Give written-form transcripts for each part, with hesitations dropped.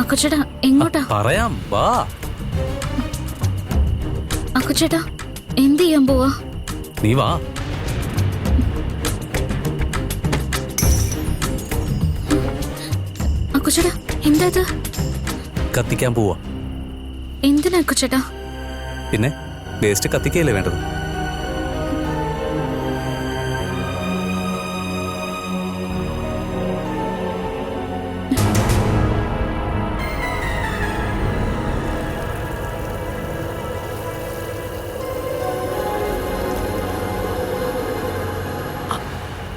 അക്കുച്ചേട്ടാ എങ്ങോട്ടാ? പറയാം, വാ. അക്കുച്ചേട്ടാ എന്ത് ചെയ്യാൻ പോവാ? നീ വാ. അക്കുച്ചേട്ടാ എന്താ ഇത്? കത്തിക്കാൻ പോവാ. എന്തിനാ അക്കുച്ചേട്ടാ? പിന്നെ വേസ്റ്റ് കത്തിക്കല്ലേ വേണ്ടത്?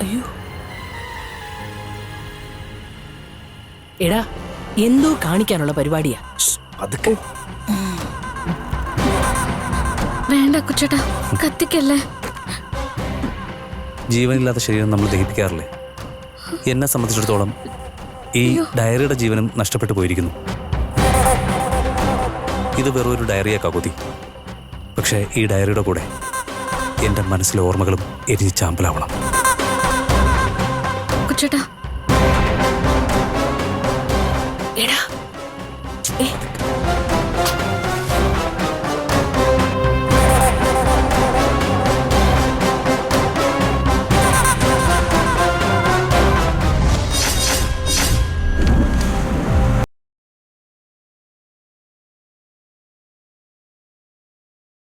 അയ്യോ എടാ, എന്തോ കാണിക്കാനുള്ള പരിപാടിയാ. അതൊക്കെ വേണ്ട അക്കുച്ചേട്ടാ, കത്തിക്കല്ലേ. ജീവനില്ലാത്ത ശരീരം നമ്മൾ ദഹിപ്പിക്കാറില്ലേ? എന്നെ സംബന്ധിച്ചിടത്തോളം ഈ ഡയറിയുടെ ജീവനും നഷ്ടപ്പെട്ടു പോയിരിക്കുന്നു. ഇത് വെറൊരു ഡയറിയാ കാക്കുതി. പക്ഷേ ഈ ഡയറിയുടെ കൂടെ എൻ്റെ മനസ്സിലെ ഓർമ്മകളും എരിഞ്ഞ് ചാമ്പലാവണം. അക്കുച്ചേട്ടാ എടാ